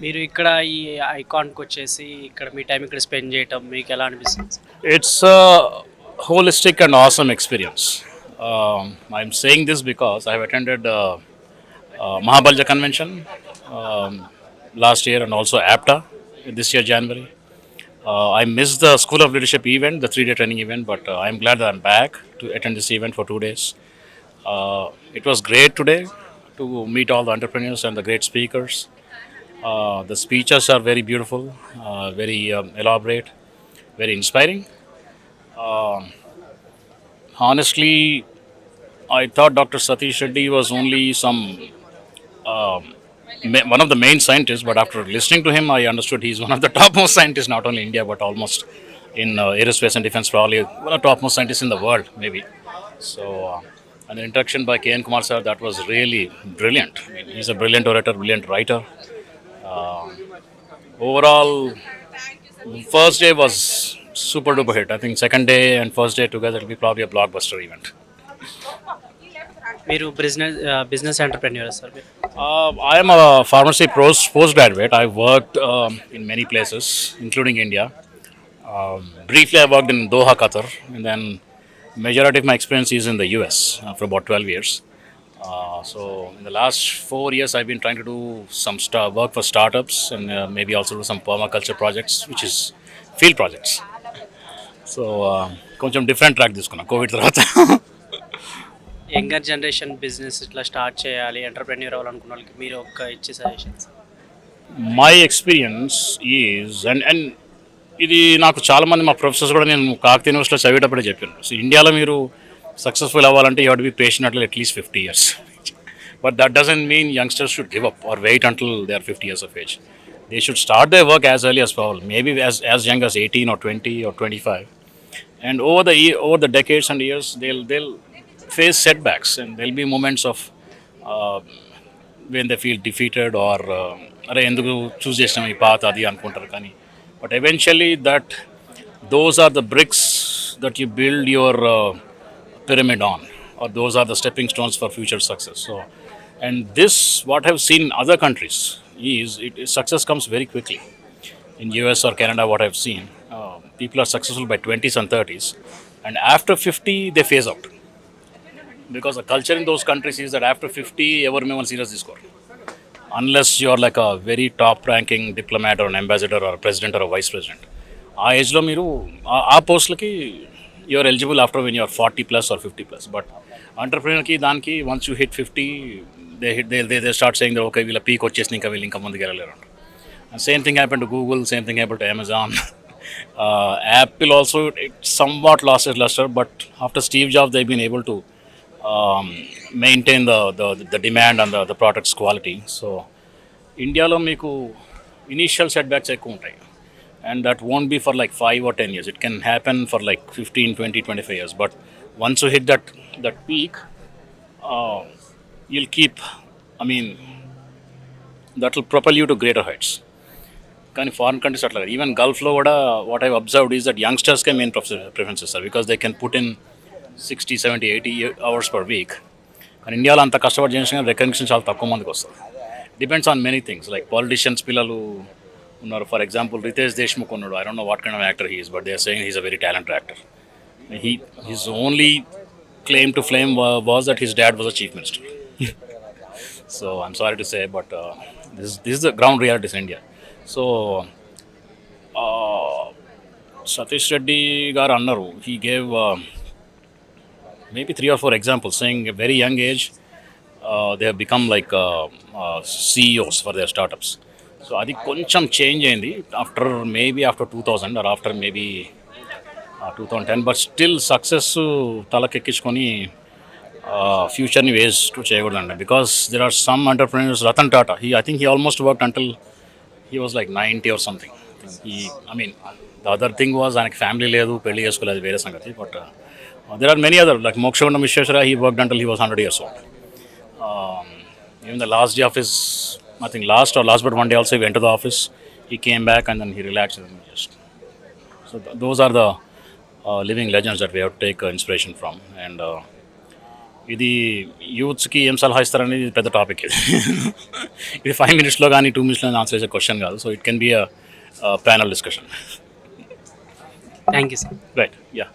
మీరు ఇక్కడ ఈ ఐకాన్‌కి వచ్చేసి ఇక్కడ మీ టైం ఇక్కడ స్పెండ్ చేయటం మీకు ఎలా అనిపిస్తుంది? It's a holistic and awesome experience. I'm saying this because I've attended Mahabalja convention last year and also APTA this year, January. I missed the School of Leadership event, the 3-day training event, but I'm glad that I'm back to attend this event for 2 days. It was great today to meet all the entrepreneurs and the great speakers. The speeches are very beautiful, very elaborate, very inspiring. Honestly, I thought Dr. Satish Reddy was only one of the main scientists, but after listening to him, I understood he's one of the topmost scientists, not only in India, but almost in aerospace and defense, probably one of the topmost scientists in the world, maybe. So, an introduction by K.N. Kumar sir, that was really brilliant. I mean, he's a brilliant orator, brilliant writer. Overall, first day was super duper hit. I think second day and first day together will be probably a blockbuster event. మీరు business ఎంటర్‌ప్రెన్యూరా sir మీరు? I am a pharmacy postgraduate. I worked in many places, including India. Briefly, I worked in Doha, Qatar, and then majority of my experience is in the US for about 12 years. So in the last 4 years, I've been trying to do some work for startups and maybe also do some permaculture projects, which is field projects. So కొంచెం different track తీసుకున్నా Covid తర్వాత. Younger generation business ఇట్లా start చేయాలి, entrepreneur అవ్వాలనుకున్న వాళ్ళకి మీరు ఇచ్చే suggestions? My experience is and ఇది నాకు చాలామంది మా ప్రొఫెసర్స్ కూడా నేను కాకతీయ యూనివర్సిటీలో చదివేటప్పుడే చెప్పాను. సో ఇండియాలో మీరు సక్సెస్ఫుల్ అవ్వాలంటే you have to be patient అట్లా at least 50 years. But that doesn't mean youngsters should give up or wait until they are 50 years of age. They should start their work as early as possible, maybe as young as 18 or 20 or 25. And over the decades and years, they'll face setbacks and there'll be moments of uh, when they feel defeated or అరే ఎందుకు చూస్ చేసినాం ఈ పాత అది అనుకుంటారు కానీ but eventually that those are the bricks that you build your pyramid on, or those are the stepping stones for future success. So, and this, what I've seen in other countries, is success comes very quickly. In US or Canada, what I've seen, people are successful by 20s and 30s, and after 50, they phase out. Because the culture in those countries is that after 50, everyone serious score. Unless you're like a very top-ranking diplomat or an ambassador or a president or a vice president. ఆ ఏజ్లో మీరు ఆ పోస్ట్లకి you're eligible after when you're 40+ or 50+. But ఎంటర్ప్రీనర్కి దానికి once you hit 50, they start saying okay వీళ్ళ peak వచ్చేసి ఇంకా వీళ్ళు ఇంకా ముందుకు వెళ్ళలేరు. Same thing happen to Google, same thing happen to Amazon. Apple also, it somewhat lost its luster, but after Steve Jobs, they've been able to maintain the demand and the product's quality. So ఇండియాలో మీకు initial set backs ఎక్కువ ఉంటాయి, and that won't be for like 5 or 10 years. It can happen for like 15, 20, 25 years. But once you hit that peak, you'll keep, I mean, that will propel you to greater heights. కానీ foreign countries అట్లా even గల్ఫ్లో కూడా what I observed is that యంగ్స్టర్స్కే main preferences sir, because they can put in 60, 70, 80 hours per week. కానీ ఇండియాలో అంత కష్టపడి చేసిన రికగ్నిషన్ చాలా తక్కువ మందికి వస్తుంది. Depends on many things like politicians పిల్లలు ఉన్నారు. ఫర్ ఎగ్జాంపుల్ రితేష్ దేశ్ముఖ్ ఉన్నాడు. I don't know what kind of actor he is, but they are saying he is a very talented actor. His only claim to flame was that his dad was a chief minister. So I'm sorry to say, but this is the ground realities in India. So Satish Reddy garu అన్నారు, he gave maybe 3 or 4 examples saying at a very young age they have become like CEOs for their startups. So adi koncham change ayindi after 2000 or after maybe 2010, but still success talakekkishkoni future ni waste to cheyagudandi, because there are some entrepreneurs. Ratan Tata, I think he almost worked until he was like 90 or something. I mean, the other thing was ఆయనకి family లేదు, పెళ్లి చేసుకోలేదు, వేరే సంగతి. But there are many other, like Mokshagundam Vishweshwara, he worked until he was 100 years old. Even the last day of his, I think last but one day also, he went to the office, he came back and then he relaxed and just. So those are the living legends that we have to take inspiration from. And ఇది యూత్స్కి ఏం సలహా ఇస్తారనేది పెద్ద topic ఇది. ఇది 5 minutesలో కానీ 2 minutesలో answer చేసే question కాదు. So it can be a panel discussion. Thank you sir. Right, yeah.